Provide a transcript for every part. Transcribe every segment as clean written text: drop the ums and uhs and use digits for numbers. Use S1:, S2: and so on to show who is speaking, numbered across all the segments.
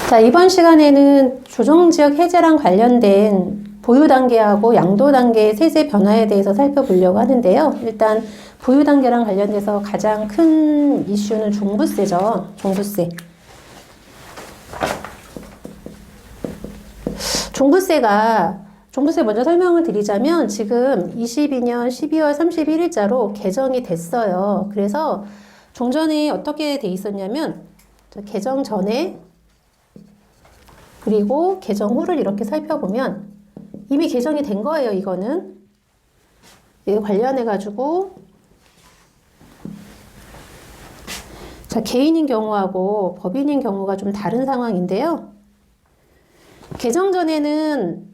S1: 자, 이번 시간에는 조정지역 해제랑 관련된 보유 단계하고 양도 단계의 세제 변화에 대해서 살펴보려고 하는데요. 일단 보유 단계랑 관련돼서 가장 큰 이슈는 종부세죠. 종부세. 종부세 먼저 설명을 드리자면 지금 22년 12월 31일자로 개정이 됐어요. 그래서 종전에 어떻게 돼 있었냐면 개정 전에 그리고 개정 후를 이렇게 살펴보면 이미 개정이 된 거예요. 이거는 이에 관련해 가지고 자, 개인인 경우하고 법인인 경우가 좀 다른 상황인데요. 개정 전에는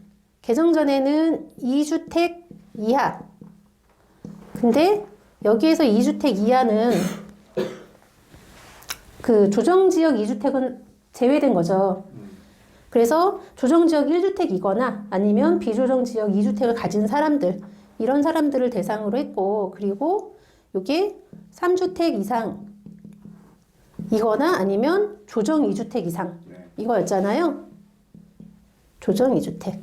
S1: 2주택 이하. 근데 여기에서 2주택 이하는 그 조정지역 2주택은 제외된 거죠. 그래서 조정지역 1주택이거나 아니면 비조정지역 2주택을 가진 사람들, 이런 사람들을 대상으로 했고, 그리고 이게 3주택 이상이거나 아니면 조정 2주택 이상 이거였잖아요. 조정 2주택.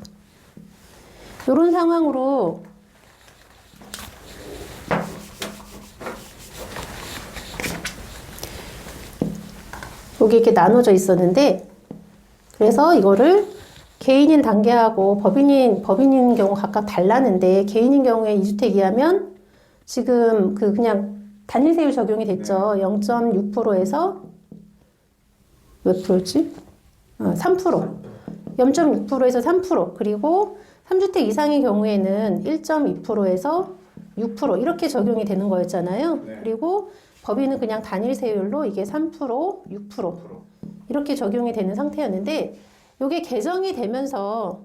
S1: 이런 상황으로 여기 이렇게 나눠져 있었는데, 그래서 이거를 개인인 단계하고 법인인 경우 각각 달랐는데, 개인인 경우에 2주택 이하면 지금 그냥 단일세율 적용이 됐죠. 0.6%에서 몇 프로지? 3%. 0.6%에서 3%. 그리고 3주택 이상의 경우에는 1.2%에서 6% 이렇게 적용이 되는 거였잖아요. 네. 그리고 법인은 그냥 단일세율로 이게 3%, 6% 이렇게 적용이 되는 상태였는데, 이게 개정이 되면서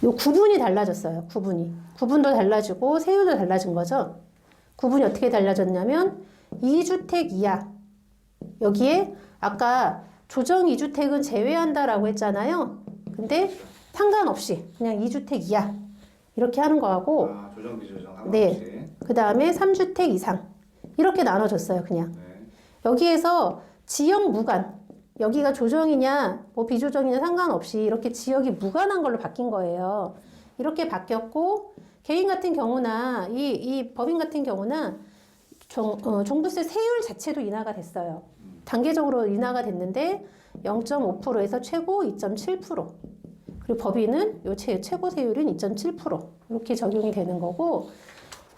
S1: 요 구분이 달라졌어요. 구분도 달라지고 세율도 달라진 거죠. 구분이 어떻게 달라졌냐면 2주택 이하, 여기에 아까 조정 2주택은 제외한다라고 했잖아요. 근데 상관없이 그냥 2주택 이하 이렇게 하는 거하고,
S2: 조정 비조정 상관없이.
S1: 네, 그 다음에 3주택 이상 이렇게 나눠줬어요. 그냥 여기에서 지역 무관, 여기가 조정이냐 뭐 비조정이냐 상관없이 이렇게 지역이 무관한 걸로 바뀐 거예요. 이렇게 바뀌었고, 개인 같은 경우나 이 법인 같은 경우나 종부세 세율 자체도 인하가 됐어요. 단계적으로 인하가 됐는데 0.5%에서 최고 2.7%. 그리고 법인은 요 최고 세율은 2.7% 이렇게 적용이 되는 거고,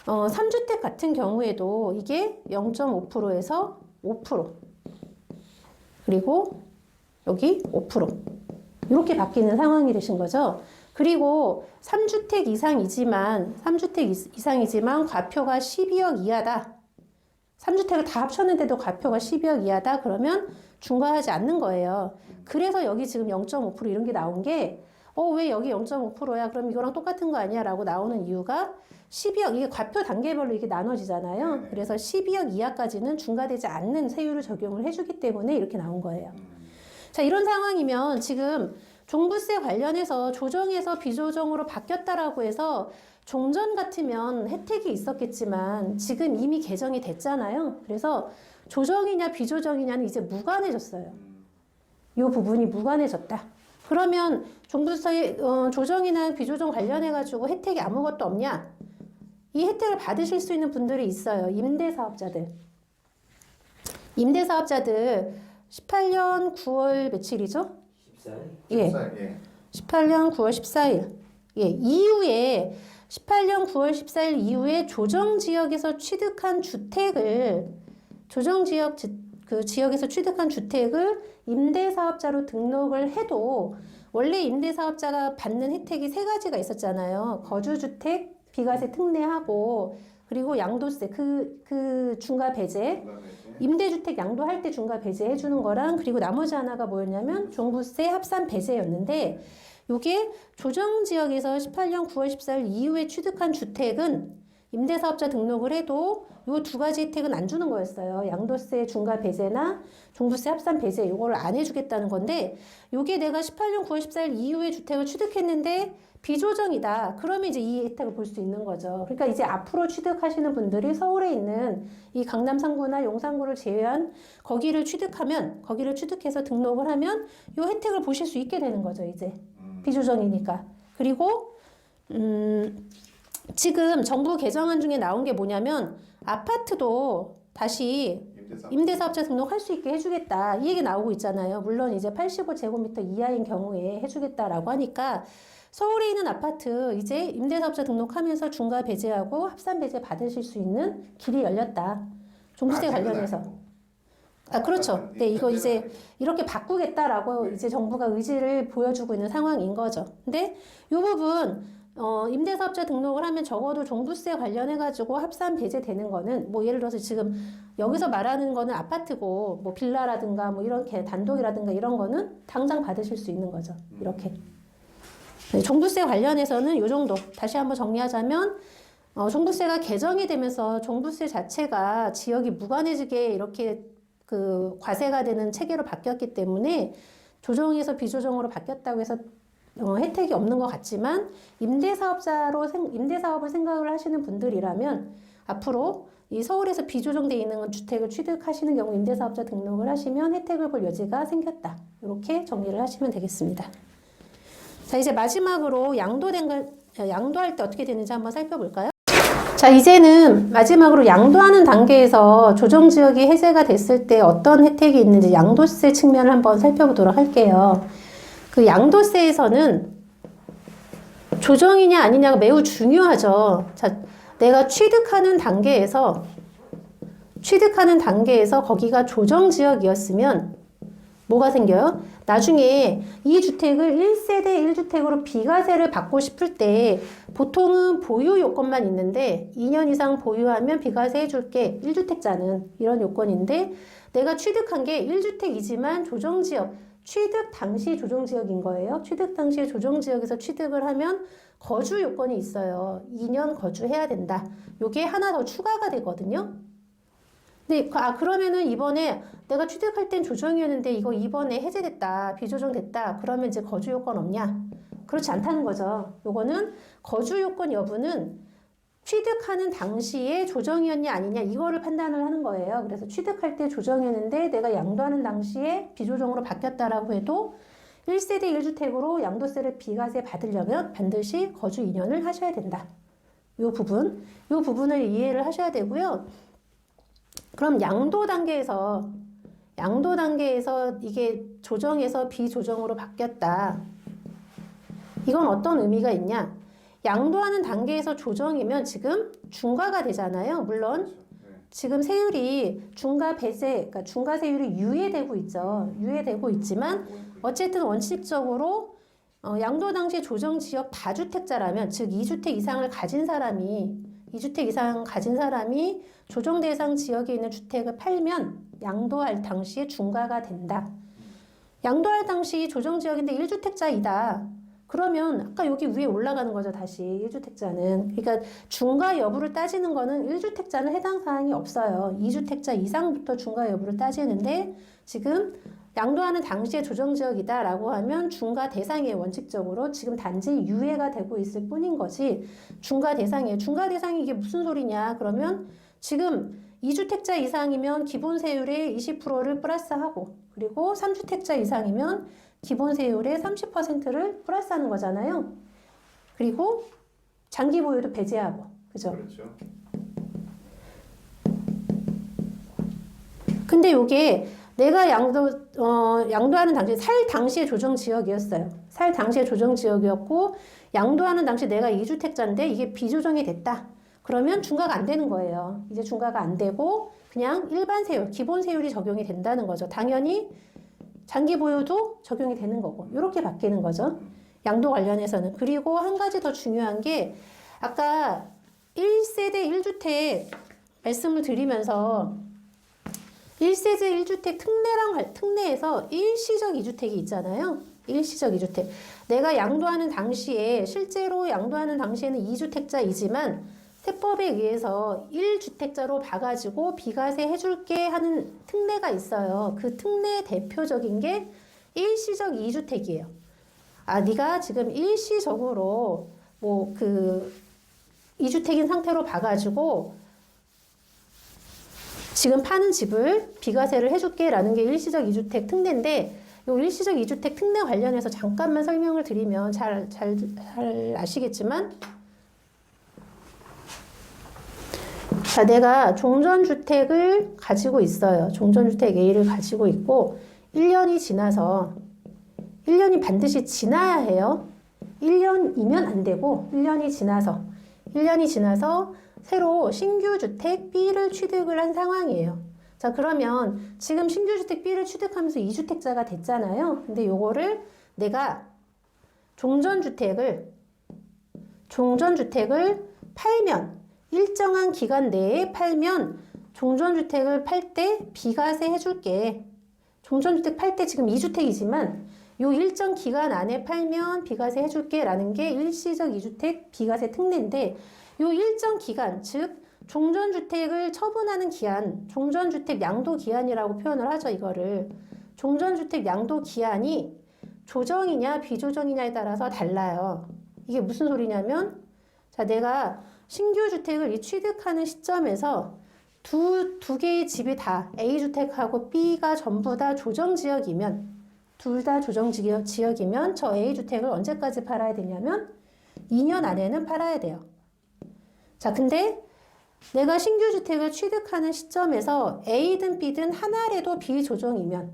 S1: 3주택 같은 경우에도 이게 0.5%에서 5%. 그리고 여기 5%. 이렇게 바뀌는 상황이 되신 거죠. 그리고 3주택 이상이지만 과표가 12억 이하다. 3주택을 다 합쳤는데도 과표가 12억 이하다. 그러면 중과하지 않는 거예요. 그래서 여기 지금 0.5% 이런 게 나온 게, 왜 여기 0.5%야? 그럼 이거랑 똑같은 거 아니야? 라고 나오는 이유가 12억, 이게 과표 단계별로 이게 나눠지잖아요. 그래서 12억 이하까지는 중과되지 않는 세율을 적용을 해주기 때문에 이렇게 나온 거예요. 자, 이런 상황이면 지금 종부세 관련해서 조정에서 비조정으로 바뀌었다라고 해서 종전 같으면 혜택이 있었겠지만 지금 이미 개정이 됐잖아요. 그래서 조정이냐 비조정이냐는 이제 무관해졌어요. 이 부분이 무관해졌다. 그러면 종부세 조정이나 비조정 관련해가지고 혜택이 아무것도 없냐? 이 혜택을 받으실 수 있는 분들이 있어요. 임대사업자들 18년 9월 며칠이죠?
S2: 14일?
S1: 예. 18년 9월 14일. 예. 이후에 18년 9월 14일 이후에 조정지역에서 취득한 주택을 지역에서 취득한 주택을 임대사업자로 등록을 해도 원래 임대사업자가 받는 혜택이 세 가지가 있었잖아요. 거주주택, 비과세 특례하고, 그리고 양도세, 그 중과 배제, 임대주택 양도할 때 중과 배제 해주는 거랑, 그리고 나머지 하나가 뭐였냐면 종부세 합산 배제였는데, 요게 조정지역에서 18년 9월 14일 이후에 취득한 주택은 임대사업자 등록을 해도 요 두 가지 혜택은 안 주는 거였어요. 양도세 중과 배제나 종부세 합산 배제 요거를 안 해주겠다는 건데 요게 내가 18년 9월 14일 이후에 주택을 취득했는데 비조정이다. 그러면 이제 이 혜택을 볼 수 있는 거죠. 그러니까 이제 앞으로 취득하시는 분들이 서울에 있는 이 강남 3구나 용산구를 제외한 거기를 취득해서 등록을 하면 요 혜택을 보실 수 있게 되는 거죠. 이제 비조정이니까. 그리고 지금 정부 개정안 중에 나온 게 뭐냐면 아파트도 다시 임대사업자 등록할 수 있게 해주겠다. 이 얘기 나오고 있잖아요. 물론 이제 85제곱미터 이하인 경우에 해주겠다라고 하니까 서울에 있는 아파트 이제 임대사업자 등록하면서 중과 배제하고 합산 배제 받으실 수 있는 길이 열렸다. 종부세 관련해서. 아, 그렇죠. 네, 이거 이제 이렇게 바꾸겠다라고 이제 정부가 의지를 보여주고 있는 상황인 거죠. 근데 이 부분 임대사업자 등록을 하면 적어도 종부세 관련해가지고 합산 배제되는 거는 뭐 예를 들어서 지금 여기서 말하는 거는 아파트고 뭐 빌라라든가 뭐 이렇게 단독이라든가 이런 거는 당장 받으실 수 있는 거죠. 이렇게. 네, 종부세 관련해서는 요 정도. 다시 한번 정리하자면 종부세가 개정이 되면서 종부세 자체가 지역이 무관해지게 이렇게 그 과세가 되는 체계로 바뀌었기 때문에 조정에서 비조정으로 바뀌었다고 해서 혜택이 없는 것 같지만 임대사업을 생각을 하시는 분들이라면 앞으로 이 서울에서 비조정돼 있는 주택을 취득하시는 경우 임대사업자 등록을 하시면 혜택을 볼 여지가 생겼다. 이렇게 정리를 하시면 되겠습니다. 자, 이제 마지막으로 양도할 때 어떻게 되는지 한번 살펴볼까요? 자, 이제는 마지막으로 양도하는 단계에서 조정지역이 해제가 됐을 때 어떤 혜택이 있는지 양도세 측면을 한번 살펴보도록 할게요. 그 양도세에서는 조정이냐 아니냐가 매우 중요하죠. 자, 내가 취득하는 단계에서 거기가 조정지역이었으면 뭐가 생겨요? 나중에 이 주택을 1세대 1주택으로 비과세를 받고 싶을 때 보통은 보유 요건만 있는데 2년 이상 보유하면 비과세 해줄게. 1주택자는 이런 요건인데 내가 취득한 게 1주택이지만 조정지역, 취득 당시 조정지역인 거예요. 취득 당시에 조정지역에서 취득을 하면 거주 요건이 있어요. 2년 거주해야 된다. 요게 하나 더 추가가 되거든요. 네, 그러면은 이번에 내가 취득할 땐 조정이었는데 이거 이번에 해제됐다. 비조정됐다. 그러면 이제 거주 요건 없냐? 그렇지 않다는 거죠. 요거는 거주 요건 여부는 취득하는 당시에 조정이었냐 아니냐 이거를 판단을 하는 거예요. 그래서 취득할 때 조정이었는데 내가 양도하는 당시에 비조정으로 바뀌었다라고 해도 1세대 1주택으로 양도세를 비과세 받으려면 반드시 거주 2년을 하셔야 된다. 요 부분을 이해를 하셔야 되고요. 그럼 양도 단계에서 이게 조정에서 비조정으로 바뀌었다. 이건 어떤 의미가 있냐? 양도하는 단계에서 조정이면 지금 중과가 되잖아요. 물론 지금 세율이 중과 배제, 그러니까 중과 세율이 유예되고 있죠. 유예되고 있지만 어쨌든 원칙적으로 양도 당시 조정 지역 다주택자라면 즉 2주택 이상을 가진 사람이 조정 대상 지역에 있는 주택을 팔면 양도할 당시에 중과가 된다. 양도할 당시 조정 지역인데 1주택자이다. 그러면 아까 여기 위에 올라가는 거죠. 다시 1주택자는. 그러니까 중과 여부를 따지는 거는 1주택자는 해당 사항이 없어요. 2주택자 이상부터 중과 여부를 따지는데 지금 양도하는 당시에 조정지역이다 라고 하면 중과 대상이에요. 원칙적으로 지금 단지 유예가 되고 있을 뿐인 거지 중과 대상이에요. 중과 대상이 이게 무슨 소리냐 그러면 지금 2주택자 이상이면 기본세율의 20%를 플러스하고 그리고 3주택자 이상이면 기본세율의 30%를 플러스하는 거잖아요. 그리고 장기 보유도 배제하고 그죠?
S2: 그렇죠.
S1: 근데 요게 내가 양도하는 당시 살 당시의 조정 지역이었어요. 살 당시의 조정 지역이었고 양도하는 당시 내가 2주택자인데 이게 비조정이 됐다. 그러면 중과가 안 되는 거예요. 이제 중과가 안 되고 그냥 일반 세율, 기본 세율이 적용이 된다는 거죠. 당연히 장기 보유도 적용이 되는 거고 이렇게 바뀌는 거죠. 양도 관련해서는. 그리고 한 가지 더 중요한 게 아까 1세대 1주택 말씀을 드리면서 1세대 1주택 특례에서 일시적 2주택이 있잖아요. 일시적 2주택. 내가 양도하는 당시에 실제로 양도하는 당시에는 2주택자이지만 세법에 의해서 1주택자로 봐가지고 비과세 해줄게 하는 특례가 있어요. 그 특례 대표적인 게 일시적 2주택이에요. 아, 네가 지금 일시적으로 뭐 그 2주택인 상태로 봐가지고 지금 파는 집을 비과세를 해줄게 라는 게 일시적 2주택 특례인데, 요 일시적 2주택 특례 관련해서 잠깐만 설명을 드리면 잘 아시겠지만, 자, 내가 종전주택을 가지고 있어요. 종전주택 A를 가지고 있고 1년이 지나서 1년이 반드시 지나야 해요. 1년이면 안 되고 1년이 지나서 새로 신규 주택 B를 취득을 한 상황이에요. 자, 그러면 지금 신규 주택 B를 취득하면서 2주택자가 됐잖아요. 근데 요거를 내가 종전주택을 팔면, 일정한 기간 내에 팔면 종전주택을 팔 때 비과세 해줄게. 종전주택 팔 때 지금 2주택이지만 요 일정 기간 안에 팔면 비과세 해줄게 라는 게 일시적 2주택 비과세 특례인데, 요 일정 기간, 즉 종전주택을 처분하는 기한, 종전주택 양도 기한이라고 표현을 하죠. 이거를 종전주택 양도 기한이 조정이냐 비조정이냐에 따라서 달라요. 이게 무슨 소리냐면, 자, 내가 신규 주택을 취득하는 시점에서 두 개의 집이 다 A주택하고 B가 전부 다 조정지역이면, 둘 다 조정지역이면 저 A주택을 언제까지 팔아야 되냐면 2년 안에는 팔아야 돼요. 자, 근데 내가 신규 주택을 취득하는 시점에서 A든 B든 하나라도 비조정이면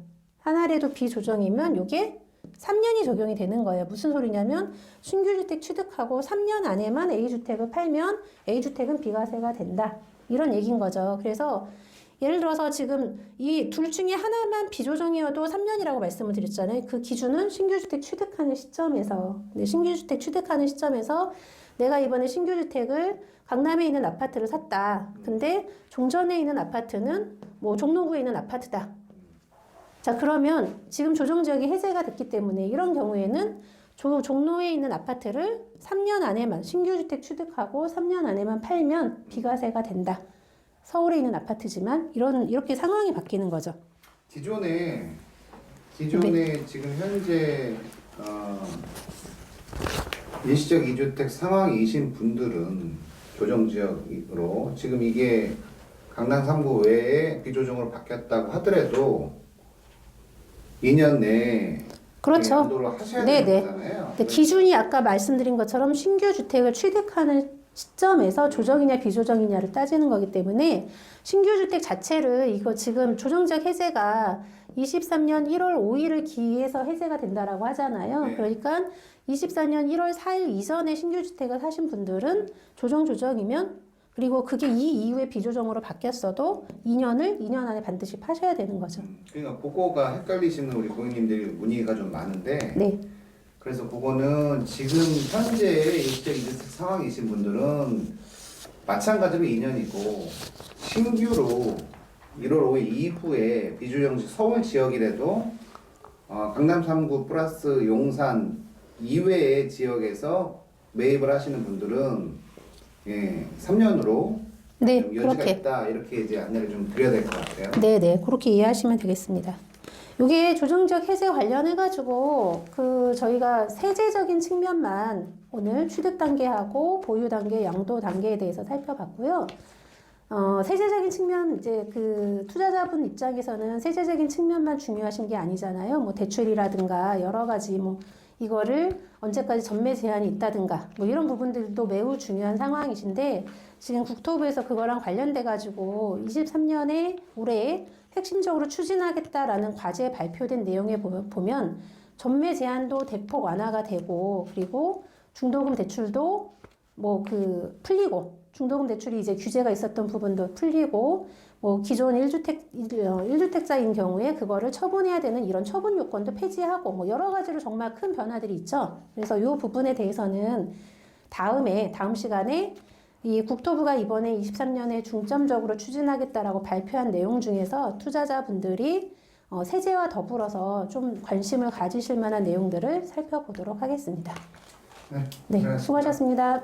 S1: 요게 3년이 적용이 되는 거예요. 무슨 소리냐면 신규주택 취득하고 3년 안에만 A주택을 팔면 A주택은 비과세가 된다. 이런 얘기인 거죠. 그래서 예를 들어서 지금 이 둘 중에 하나만 비조정이어도 3년이라고 말씀을 드렸잖아요. 그 기준은 신규주택 취득하는 시점에서. 근데 신규주택 취득하는 시점에서 내가 이번에 신규주택을 강남에 있는 아파트를 샀다. 근데 종전에 있는 아파트는 뭐 종로구에 있는 아파트다. 자, 그러면 지금 조정지역이 해제가 됐기 때문에 이런 경우에는 종로에 있는 아파트를 3년 안에만, 신규주택 취득하고 3년 안에만 팔면 비과세가 된다. 서울에 있는 아파트지만 이렇게 상황이 바뀌는 거죠.
S2: 기존에
S1: 네.
S2: 지금 현재 일시적 2주택 상황이신 분들은 조정지역으로 지금 이게 강남 3구 외에 비조정으로 바뀌었다고 하더라도 2년 내에
S1: 그렇죠.
S2: 양도를 하셔야 되는 거잖아요.
S1: 기준이 아까 말씀드린 것처럼 신규 주택을 취득하는 시점에서 조정이냐 비조정이냐를 따지는 거기 때문에 신규 주택 자체를 이거 지금 조정지역 해제가 23년 1월 5일을 기해서 해제가 된다라고 하잖아요.
S2: 네.
S1: 그러니까 24년 1월 4일 이전에 신규 주택을 사신 분들은 조정이면, 그리고 그게 이 이후에 비조정으로 바뀌었어도 2년 안에 반드시 파셔야 되는 거죠.
S2: 그러니까 그거가 헷갈리시는 우리 고객님들이 문의가 좀 많은데,
S1: 네.
S2: 그래서 그거는 지금 현재 일시적 2주택 상황이신 분들은 마찬가지로 2년이고 신규로 1월 5일 이후에 비조정지 서울 지역이라도 강남 3구 플러스 용산 이외의 지역에서 매입을 하시는 분들은 3년으로
S1: 네,
S2: 여지가
S1: 그렇게.
S2: 있다, 이렇게 이제 안내를 좀 드려야 될 것 같아요.
S1: 네네, 그렇게 이해하시면 되겠습니다. 요게 조정지역 해제 관련해가지고 저희가 세제적인 측면만 오늘 취득 단계하고 보유 단계, 양도 단계에 대해서 살펴봤고요. 세제적인 측면, 이제 투자자분 입장에서는 세제적인 측면만 중요하신 게 아니잖아요. 뭐 대출이라든가 여러 가지 이거를 언제까지 전매 제한이 있다든가 이런 부분들도 매우 중요한 상황이신데, 지금 국토부에서 그거랑 관련돼 가지고 23년에 올해 핵심적으로 추진하겠다라는 과제에 발표된 내용에 보면 전매 제한도 대폭 완화가 되고, 그리고 중도금 대출도 풀리고, 중도금 대출이 이제 규제가 있었던 부분도 풀리고, 기존 1주택자인 경우에 그거를 처분해야 되는 이런 처분 요건도 폐지하고 여러 가지로 정말 큰 변화들이 있죠. 그래서 이 부분에 대해서는 다음 시간에 이 국토부가 이번에 23년에 중점적으로 추진하겠다라고 발표한 내용 중에서 투자자분들이 세제와 더불어서 좀 관심을 가지실 만한 내용들을 살펴보도록 하겠습니다. 네, 수고하셨습니다.